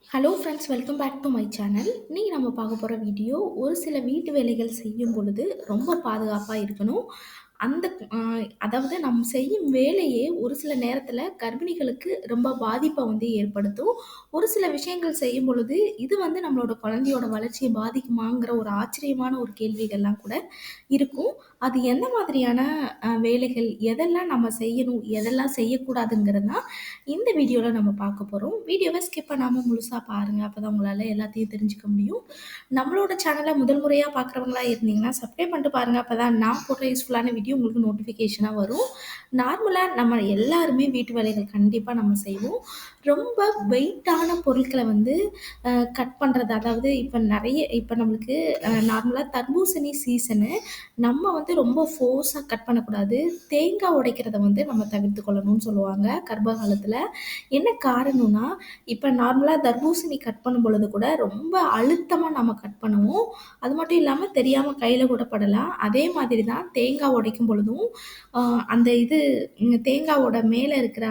Hello friends, welcome back to my channel. இன்னைக்கு நம்ம பார்க்க போகிற வீடியோ, ஒரு சில வீட்டு வேலைகள் செய்யும் பொழுது ரொம்ப பாதுகாப்பாக இருக்கணும். அந்த அதாவது நம்ம செய்யும் வேலையே ஒரு சில நேரத்தில் கர்ப்பிணிகளுக்கு ரொம்ப பாதிப்பை வந்து ஏற்படுத்தும். ஒரு சில விஷயங்கள் செய்யும் பொழுது இது வந்து நம்மளோட குழந்தையோட வளர்ச்சியை பாதிக்குமாங்கிற ஒரு ஆச்சரியமான ஒரு கேள்விகள்லாம் கூட இருக்கும். அது எந்த மாதிரியான வேலைகள், எதெல்லாம் நம்ம செய்யணும், எதெல்லாம் செய்யக்கூடாதுங்கிறது தான் இந்த வீடியோல நம்ம பார்க்க போறோம். வீடியோவ ஸ்கிப் பண்ணாம முழுசா பாருங்க. அப்பதான் உங்களால எல்லாத்தையும் தெரிஞ்சுக்க முடியும். நம்மளோட சேனல முதல் முறையா பார்க்குறவங்களா இருந்தீங்கன்னா, சப்ஸ்கிரைப் பண்ணிட்டு பாருங்க. அப்பதான் நான் போடுற யூஸ்ஃபுல்லான வீடியோ உங்களுக்கு நோட்டிஃபிகேஷனா வரும். நார்மலா நம்ம எல்லாருமே வீட்டு வேலைகள் கண்டிப்பா நம்ம செய்வோம். ரொம்ப வெயிட்டான பொருட்கள வந்து கட் பண்றது. அதாவது இப்ப நம்மளுக்கு நார்மலா தர்பூசணி சீசனு. நம்ம வந்து ரொம்ப ஃபோர்ஸா கட் பண்ணக்கூடாது. தேங்காய் உடைக்கிறத வந்து நம்ம தவிர்த்து கொள்ளணும்னு சொல்லுவாங்க, கர்ப்ப காலத்தில. என்ன காரணம்னா, இப்ப நார்மலா தர்பூசணி கட் பண்ணும்பொழுது கூட ரொம்ப அழுத்தமா நம்ம கட் பண்ணுவோம். அது மட்டும் இல்லாம தெரியாம கையில கூட படலாம். அதே மாதிரி தான் தேங்காய் உடைக்கும் பொழுதும், அ அந்த இது தேங்காவோட மேல இருக்கிற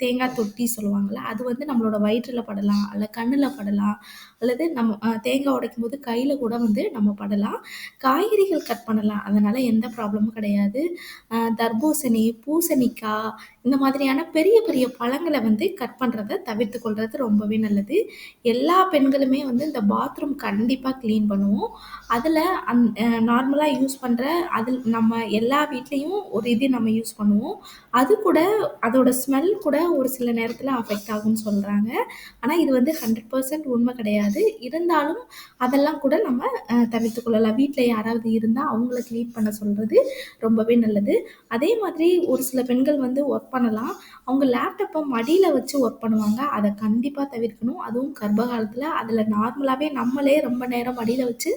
தேங்காய் தொட்டி சொல்லுவாங்கல்ல, அது வந்து நம்மளோட வயிற்றுல படலாம், அல்ல கண்ணுல படலாம், அல்லது நம்ம தேங்காய் உடைக்கும்போது கையில கூட வந்து நம்ம படலாம். காய்கறிகள் கட் பண்ணலாம். அதனால எந்த ப்ராப்ளமும் கிடையாது. தர்பூசணி, பூசணிக்காய் இந்த மாதிரியான பெரிய பெரிய பழங்கள வந்து கட் பண்றத தவிர்த்துக் கொள்றது ரொம்பவே நல்லது. எல்லா பெண்களுமே வந்து இந்த பாத்ரூம் கண்டிப்பா கிளீன் பண்ணுவோம். அதுல நார்மலா யூஸ் பண்ற அதில் நம்ம எல்லா வீட்லயும் ஒரு இது நம்ம யூஸ் பண்ணுவோம். அது கூட அதோட ஸ்மெல் கூட ஒரு சில நேரத்தில அஃபெக்ட் ஆகும்ன்னு சொல்றாங்க. ஆனா இது வந்து 100% உண்மை கிடையாது. இருந்தாலும் அதெல்லாம் கூட நம்ம தவிர்த்துக் கொள்ளலாம். வீட்ல யாராவது இருந்தா அவங்கள கிளீன் பண்ண சொல்றது ரொம்பவே நல்லது. அதே மாதிரி ஒரு சில பெண்கள் வந்து ஒர்க் பண்ணலாம். அவங்க லேப்டாப்ப மடியில வச்சு ஒர்க் பண்ணுவாங்க. அத கண்டிப்பா தவிர்க்கணும். அதுவும் கர்ப்ப காலத்தில அதில நார்மலாவே நம்மளே ரொம்ப நேரம் மடியில வச்சு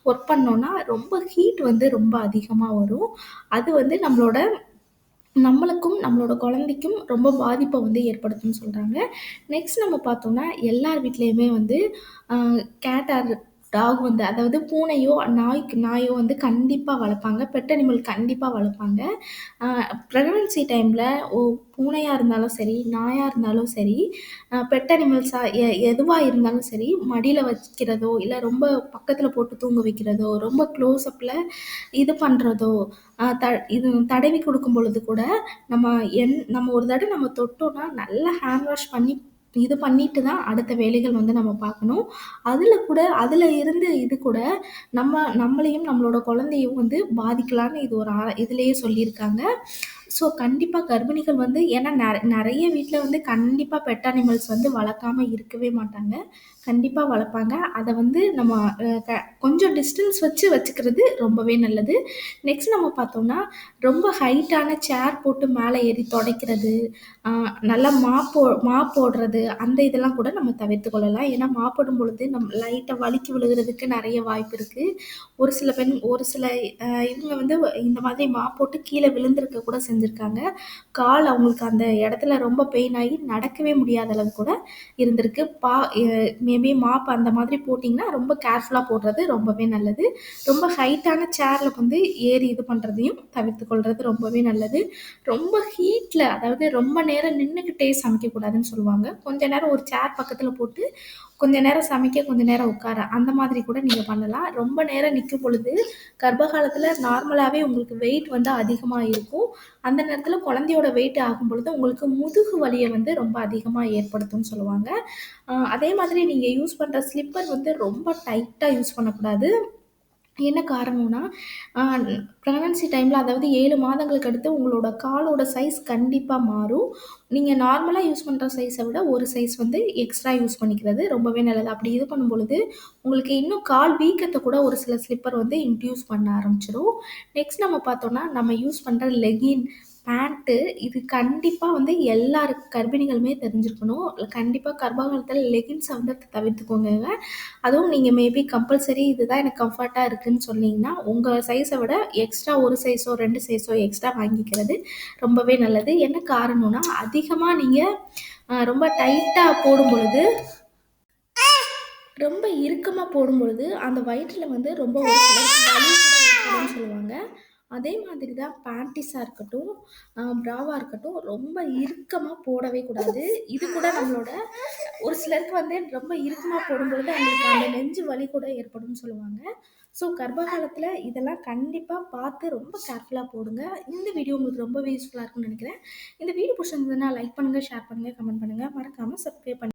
ஒர்க் பண்ணோம்னா, ரொம்ப ஹீட் வந்து ரொம்ப அதிகமா வரும். அது வந்து நம்மளுக்கும், நம்மளோட குழந்தைக்கும் ரொம்ப பாதிப்ப வந்து ஏற்படுத்தும்னு சொல்றாங்க. நெக்ஸ்ட் நம்ம பார்த்தோம்னா, எல்லார் வீட்லயுமே வந்து அ கேட் ஆர் டாக் வந்து அதாவது பூனையோ, நாயோ வந்து கண்டிப்பா வளர்ப்பாங்க. பெட் அனிமல் கண்டிப்பா வளர்ப்பாங்க. அ பிரெக்னன்சி டைம்ல பூனையா இருந்தாலும் சரி, நாயா இருந்தாலும் சரி, பெட் அனிமல்ஸா எதுவா இருந்தாலும் சரி, மடியில வைக்கிறதோ, இல்ல ரொம்ப பக்கத்தில போட்டு தூங்க வைக்கிறதோ, ரொம்ப க்ளோஸ் அப்ல இது பண்றதோ, அ த இது தடவி குடுக்கும் பொழுது கூட, நம்ம நம்ம ஒரு தடவ நம்ம தொட்டோம்னா, நல்லா ஹேண்ட் வாஷ் பண்ணி, இது பண்ணிட்டு தான் அடுத்த வேலைகள் வந்து நம்ம பார்க்கணும். அதுல இருந்து இது கூட நம்மளையும், நம்மளோட குழந்தையும் வந்து பாதிக்கலான்னு இது ஒரு இதுலயே சொல்லியிருக்காங்க. ஸோ, கண்டிப்பா கர்ப்பிணிகள் வந்து ஏன்னா நெறைய வீட்ல வந்து கண்டிப்பா பெட் அனிமல்ஸ் வந்து வளர்க்காம இருக்கவே மாட்டாங்க. கண்டிப்பா வளர்ப்பாங்க. அத வந்து நம்ம அ க கொஞ்சம் டிஸ்டன்ஸ் வச்சு வச்சுக்கிறது ரொம்பவே நல்லது. நெக்ஸ்ட் நம்ம பார்த்தோம்னா, ரொம்ப ஹைட்டான சேர் போட்டு மேல ஏறி தொடைக்கிறது, அ நல்லா மாப் போடுறது, அந்த இதெல்லாம் கூட நம்ம தவிர்த்துக் கொள்ளலாம். ஏன்னா, மாப் போடும் பொழுது லைட்டா வழுக்கி விழுகுறதுக்கு நெறைய வாய்ப்பு இருக்கு. ஒரு சில இவங்க வந்து இந்த மாதிரி மாப் போட்டு கீழ விழுந்திருக்க கூட செஞ்சிருக்காங்க. அவங்களுக்கு அந்த இடத்துல ரொம்ப பெயின் ஆகி நடக்கவே முடியாத அளவு கூட இருந்திருக்கு. மேபி மாப் அந்த மாதிரி போட்டீங்கன்னா, ரொம்ப கேர்ஃபுல்லா போடுறது ரொம்பவே நல்லது. ரொம்ப ஹைட்டான சேர்ல வந்து ஏறி இது பண்றதையும் தவிர்த்துக் கொள்றது ரொம்பவே நல்லது. ரொம்ப ஹீட்ல அதாவது ரொம்ப நேரம் நின்னுக்கிட்டே சமைக்கக்கூடாதுன்னு சொல்லுவாங்க. கொஞ்ச நேரம் ஒரு சேர் பக்கத்துல போட்டு, கொஞ்ச நேரம் சமைக்க, கொஞ்ச நேரம் உட்கார, அந்த மாதிரி கூட நீங்க பண்ணலாம். ரொம்ப நேரம் நிக்கும் பொழுது, கர்ப்ப காலத்துல நார்மலாவே உங்களுக்கு வெயிட் வந்து அதிகமா இருக்கும். அந்த நேரத்துல குழந்தையோட வெயிட் ஆகும்பொழுது, உங்களுக்கு முதுகு வலிய வந்து ரொம்ப அதிகமா ஏற்படுத்தும்னு சொல்லுவாங்க. அதே மாதிரி நீங்க யூஸ் பண்ற ஸ்லிப்பர் வந்து ரொம்ப டைட்டா யூஸ் பண்ணக்கூடாது. என்ன காரணம்னா, அ பிரெக்னன்சி டைம்ல அதாவது 7 மாதங்களுக்கு அடுத்து உங்களோட காலோட சைஸ் கண்டிப்பா மாறும். நீங்க நார்மலா யூஸ் பண்ற சைஸ விட ஒரு சைஸ் வந்து எக்ஸ்ட்ரா யூஸ் பண்ணிக்கிறது ரொம்பவே நல்லது. அப்படி இது பண்ணும்பொழுது, உங்களுக்கு இன்னும் கால் வீக்கத்த கூட ஒரு சில ஸ்லிப்பர் வந்து இன்டியூஸ் பண்ண ஆரம்பிச்சுரும். நெக்ஸ்ட் நம்ம பார்த்தோம்னா, நம்ம யூஸ் பண்ற லெகின், பேண்ட்டு இது கண்டிப்பா வந்து எல்லார் கர்ப்பிணிகளுமே தெரிஞ்சிருக்கணும். கண்டிப்பா கர்ப்ப காலத்தில லெகின்ஸ வந்து தவிர்த்துக்கோங்கங்க. அதுவும் நீங்க மேபி கம்பல்சரி இதுதான் எனக்கு கம்ஃபர்ட்டா இருக்குன்னு சொன்னீங்கன்னா, உங்க சைஸ விட எக்ஸ்ட்ரா 1 சைஸோ, 2 சைஸோ எக்ஸ்ட்ரா வாங்கிக்கிறது ரொம்பவே நல்லது. என்ன காரணம்னா, அதிகமா நீங்க ரொம்ப டைட்டா போடும்பொழுது ரொம்ப இறுக்கமா போடும்பொழுது, அந்த வயிற்றுல வந்து ரொம்ப ஒரு சிலருக்கு வலி கூட ஏற்படும்னு சொல்லுவாங்க. அதே மாதிரி தான் பேண்டீஸா இருக்கட்டும், ப்ராவா இருக்கட்டும், ரொம்ப இறுக்கமா போடவே கூடாது. இது கூட நம்மளோட ஒரு சிலருக்கு வந்து ரொம்ப இறுக்கமா போடும்பொழுது அவங்களுக்கு அந்த நெஞ்சு வலி கூட ஏற்படும்னு சொல்லுவாங்க. ஸோ கர்ப்ப காலத்தில இதெல்லாம் கண்டிப்பா பார்த்து ரொம்ப கேர்ஃபுல்லா போடுங்க. இந்த வீடியோ உங்களுக்கு ரொம்பவே யூஸ்ஃபுல்லா இருக்கும்னு நெனைக்கிறேன். இந்த வீடியோ புடிச்சிருந்ததுன்னா லைக் பண்ணுங்க, ஷேர் பண்ணுங்க, கமெண்ட் பண்ணுங்க. மறக்காம சப்ஸ்கிரைப் பண்ணுங்க.